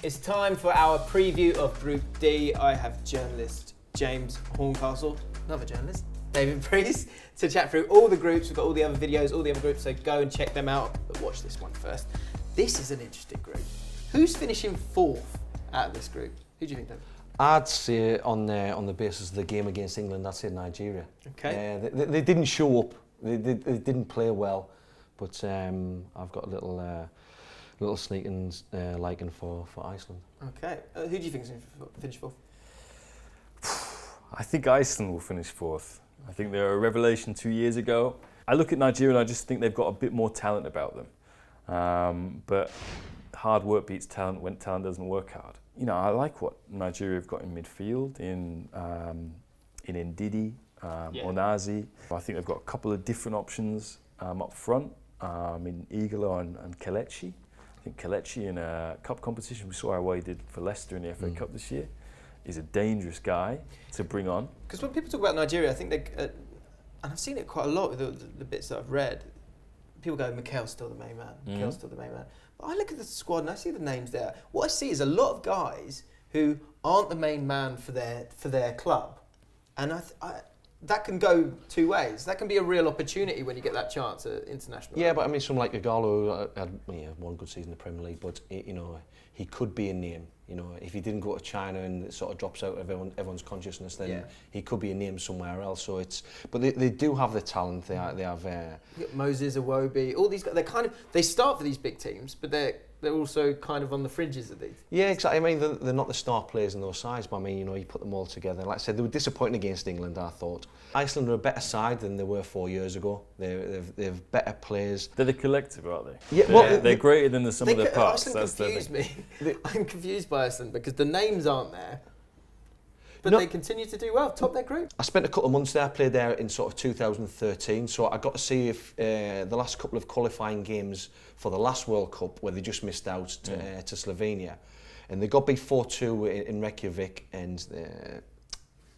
It's time for our preview of Group D. I have journalist James Horncastle, another journalist, David Preece, to chat through all the groups. We've got all the other videos, all the other groups, so go and check them out. But watch this one first. This is an interesting group. Who's finishing fourth out of this group? Who do you think, David? I'd say on the basis of the game against England, I'd say Nigeria. Okay. They didn't show up. They didn't play well, but I've got a little sneaking liking for Iceland. Okay. Who do you think is going to finish fourth? I think Iceland will finish fourth. I think they were a revelation 2 years ago. I look at Nigeria and I just think they've got a bit more talent about them. But hard work beats talent when talent doesn't work hard. You know, I like what Nigeria have got in midfield, in Ndidi, Onazi. I think they've got a couple of different options up front, in Igalo and Kelechi. I think Kelechi in a cup competition, we saw how he did for Leicester in the FA Cup this year, is a dangerous guy to bring on. Because when people talk about Nigeria, I think they, and I've seen it quite a lot with the bits that I've read, people go, Mikel's still the main man, Mikel's still the main man. But I look at the squad and I see the names there. What I see is a lot of guys who aren't the main man for their club. And that can go two ways. That can be a real opportunity when you get that chance at international. Yeah, but I mean, someone like Igalo had one good season in the Premier League, but he could be a name. You know, if he didn't go to China and it sort of drops out of everyone's consciousness, then he could be a name somewhere else. So but they do have the talent. They have. You got Moses, Iwobi, all these guys. They start for these big teams, but they're also kind of on the fringes of these. Yeah, exactly. I mean, they're not the star players in those sides, but I mean, you put them all together. Like I said, they were disappointing against England, I thought. Iceland are a better side than they were 4 years ago. They've better players. They're the collective, aren't they? Yeah, they're greater than the sum of their parts. Iceland confused me. I'm confused by Iceland because the names aren't there. But they continue to do well, top their group. I spent a couple of months there, played there in sort of 2013, so I got to see if the last couple of qualifying games for the last World Cup, where they just missed out to Slovenia. And they got beat 4-2 in Reykjavik, and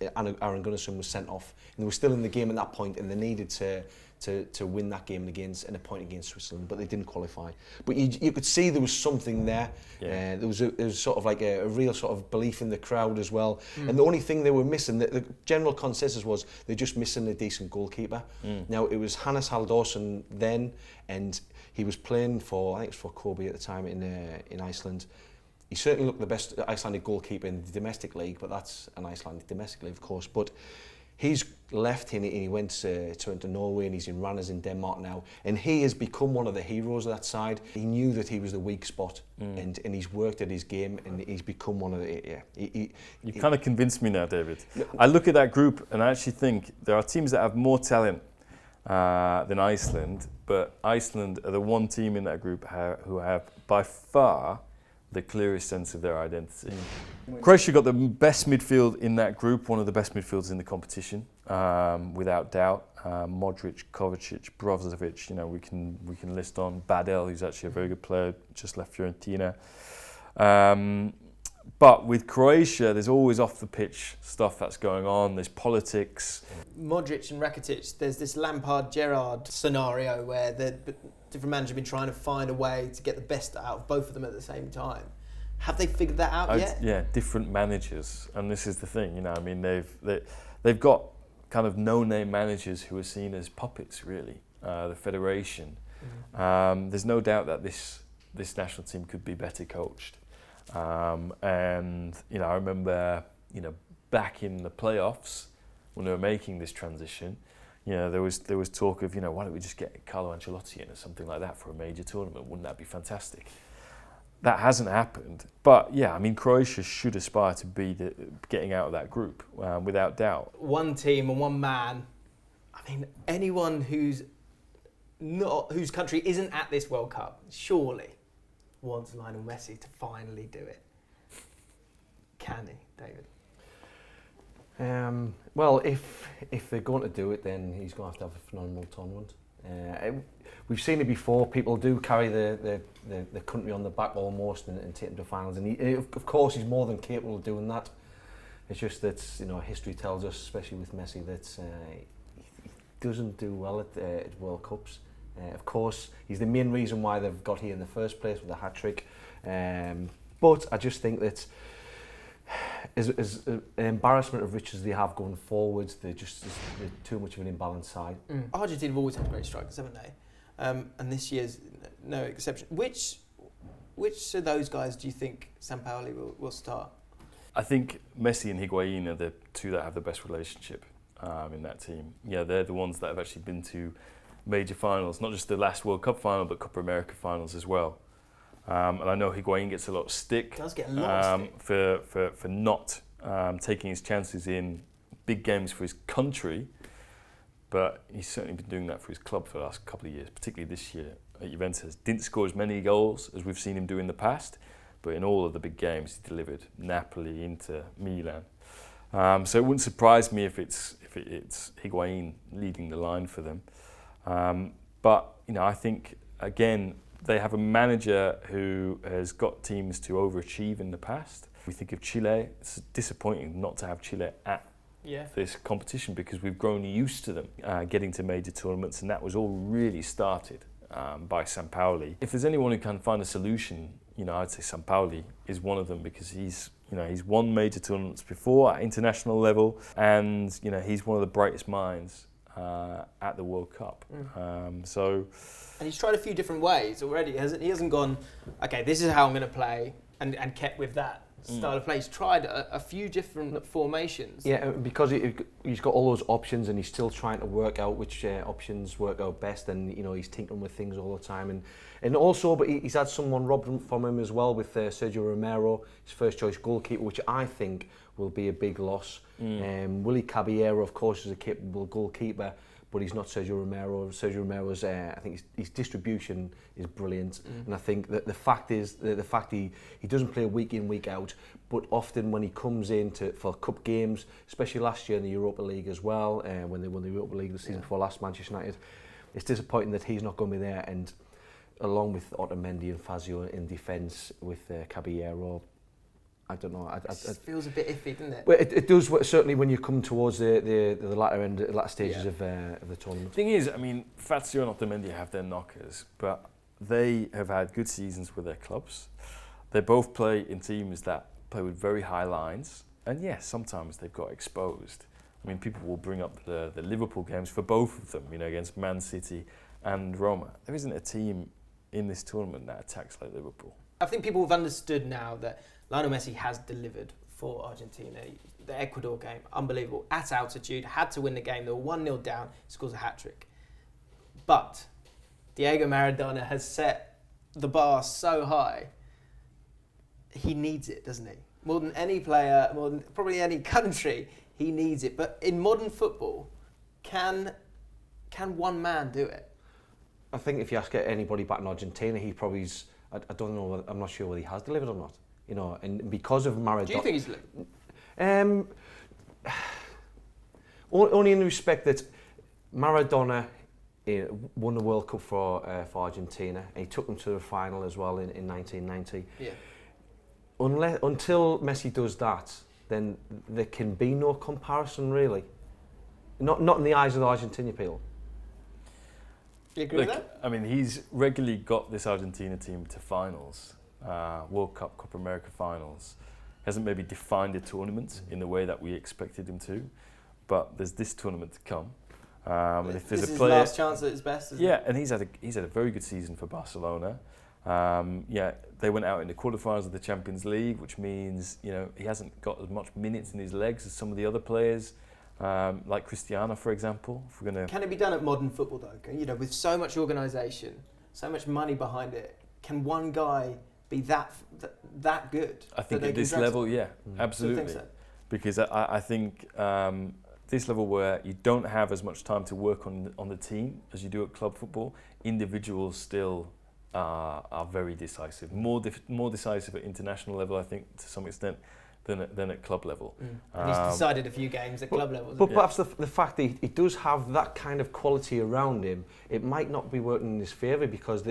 Aaron Gunnarsson was sent off. And they were still in the game at that point, and they needed to win that game and a point against Switzerland, but they didn't qualify. But you could see there was something there. Yeah. There was sort of like a real sort of belief in the crowd as well. And the only thing they were missing, the general consensus was they're just missing a decent goalkeeper. Now it was Hannes Halldórsson then, and he was playing for, I think it was for Kobe at the time in Iceland. He certainly looked the best Icelandic goalkeeper in the domestic league, but that's an Icelandic domestic league, of course. But he's left and he went to Norway, and he's in Randers in Denmark now, and he has become one of the heroes of that side. He knew that he was the weak spot, and he's worked at his game, and he's become one of the You kind of convinced me now, David. I look at that group and I actually think there are teams that have more talent than Iceland, but Iceland are the one team in that group who have by far the clearest sense of their identity. Croatia got the best midfield in that group, one of the best midfielders in the competition, without doubt. Modric, Kovacic, Brozovic, we can list on Badel, who's actually a very good player, just left Fiorentina. But with Croatia, there's always off the pitch stuff that's going on. There's politics. Modric and Rakitic, there's this Lampard-Gerrard scenario where the different managers have been trying to find a way to get the best out of both of them at the same time. Have they figured that out yet? Yeah, different managers, and this is the thing. I mean, they've got kind of no-name managers who are seen as puppets, really. The federation. There's no doubt that this national team could be better coached. And I remember, back in the playoffs when they were making this transition, there was talk of, why don't we just get Carlo Ancelotti in or something like that for a major tournament? Wouldn't that be fantastic? That hasn't happened. But yeah, I mean, Croatia should aspire to be getting out of that group, without doubt. One team and one man. I mean, anyone whose country isn't at this World Cup, surely wants Lionel Messi to finally do it. Can he, David? Well, if they're going to do it, then he's going to have a phenomenal tournament. We've seen it before. People do carry the country on the back almost and take them to finals. And of course, he's more than capable of doing that. It's just that history tells us, especially with Messi, that he doesn't do well at World Cups. Of course, he's the main reason why they've got here in the first place with a hat-trick. But I just think that as an embarrassment of riches they have going forwards, they're too much of an imbalanced side. Argentina have always had great strikers, haven't they? And this year's no exception. Which of those guys do you think Sampaoli will start? I think Messi and Higuain are the two that have the best relationship in that team. Yeah, they're the ones that have actually been to major finals, not just the last World Cup final, but Copa America finals as well. And I know Higuain gets a lot of stick, Does get a lot of stick. for not taking his chances in big games for his country, but he's certainly been doing that for his club for the last couple of years, particularly this year at Juventus. Didn't score as many goals as we've seen him do in the past, but in all of the big games he delivered. Napoli, Inter, Milan. So it wouldn't surprise me if it's Higuain leading the line for them. But I think again they have a manager who has got teams to overachieve in the past. We think of Chile. It's disappointing not to have Chile at this competition because we've grown used to them getting to major tournaments, and that was all really started by Sampaoli. If there's anyone who can find a solution, I'd say Sampaoli is one of them because he's won major tournaments before at international level, and he's one of the brightest minds at the World Cup. And he's tried a few different ways already, hasn't he? He hasn't gone, okay, this is how I'm going to play, and kept with that style of play. He's tried a few different formations. Yeah, because he's got all those options, and he's still trying to work out which options work out best, and he's tinkering with things all the time. And also, but he's had someone robbed from him as well with Sergio Romero, his first choice goalkeeper, which I think will be a big loss. Willy Caballero, of course, is a capable goalkeeper, but he's not Sergio Romero. Sergio Romero's, I think his distribution is brilliant, and I think that the fact he doesn't play week in, week out, but often when he comes in for cup games, especially last year in the Europa League as well, when they won the Europa League the season before last, Manchester United, it's disappointing that he's not going to be there. And along with Otamendi and Fazio in defence with Caballero, I don't know. It feels a bit iffy, doesn't it? Well, it does, certainly when you come towards the latter stages of the tournament. The thing is, Fazio and Otamendi have their knockers, but they have had good seasons with their clubs. They both play in teams that play with very high lines, and yes, sometimes they've got exposed. People will bring up the Liverpool games for both of them, against Man City and Roma. There isn't a team in this tournament that attacks like Liverpool. I think people have understood now that Lionel Messi has delivered for Argentina. The Ecuador game, unbelievable. At altitude, had to win the game. They were 1-0 down, scores a hat-trick. But Diego Maradona has set the bar so high, he needs it, doesn't he? More than any player, more than probably any country, he needs it. But in modern football, can one man do it? I think if you ask anybody back in Argentina, he probably's, I don't know, I'm not sure whether he has delivered or not. And because of Maradona... Do you think he's delivered? Only in the respect that Maradona won the World Cup for Argentina, and he took them to the final as well in 1990. Yeah. Until Messi does that, then there can be no comparison, really. Not in the eyes of the Argentinian people. Do you agree with that? He's regularly got this Argentina team to finals. World Cup, Copa America finals. Hasn't maybe defined a tournament in the way that we expected him to, but there's this tournament to come. And if there's this a is player, his last chance at his best, isn't it? And he's had a very good season for Barcelona. They went out in the quarterfinals of the Champions League, which means he hasn't got as much minutes in his legs as some of the other players, like Cristiano, for example. If we're Can it be done at modern football though? With so much organisation, so much money behind it, can one guy be that good? I think at this level, absolutely. Think so? Because I think this level where you don't have as much time to work on the team as you do at club football, individuals still are very decisive. More decisive at international level, I think, to some extent, than at club level. And he's decided a few games at club level. But perhaps the fact that he does have that kind of quality around him, it might not be working in his favour because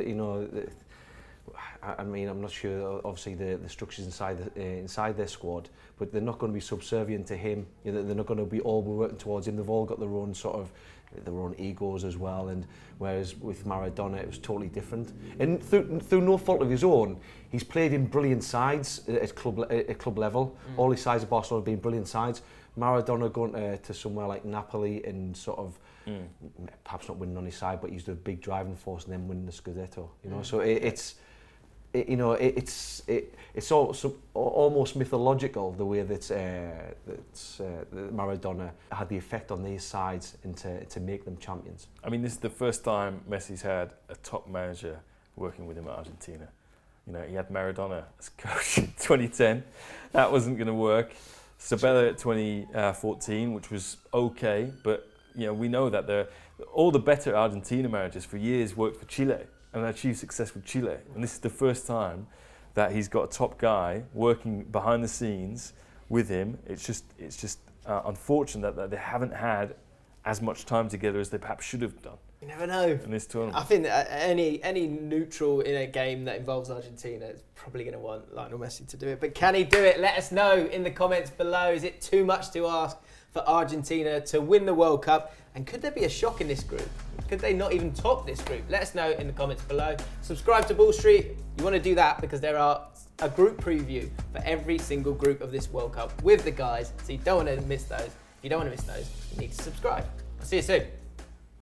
I'm not sure. Obviously, the structures inside their squad, but they're not going to be subservient to him. They're not going to be all working towards him. They've all got their own sort of their own egos as well. And whereas with Maradona, it was totally different. And through no fault of his own, he's played in brilliant sides at club level. All his sides of Barcelona have been brilliant sides. Maradona going to somewhere like Napoli and sort of perhaps not winning on his side, but he's the big driving force and then winning the Scudetto. You know, so it's almost mythological the way that Maradona had the effect on these sides and to make them champions. I mean, this is the first time Messi's had a top manager working with him at Argentina. You know, he had Maradona as coach in 2010. That wasn't going to work. Sabella at 2014, which was okay, but you know, we know that all the better Argentina managers for years worked for Chile and achieved success with Chile. And this is the first time that he's got a top guy working behind the scenes with him. It's just unfortunate that they haven't had as much time together as they perhaps should have done. You never know. In this tournament. I think that any neutral in a game that involves Argentina is probably going to want Lionel Messi to do it. But can he do it? Let us know in the comments below. Is it too much to ask for Argentina to win the World Cup? And could there be a shock in this group? Could they not even top this group? Let us know in the comments below. Subscribe to Ball Street. You want to do that because there are a group preview for every single group of this World Cup with the guys. So you don't want to miss those. If you don't want to miss those, you need to subscribe. I'll see you soon.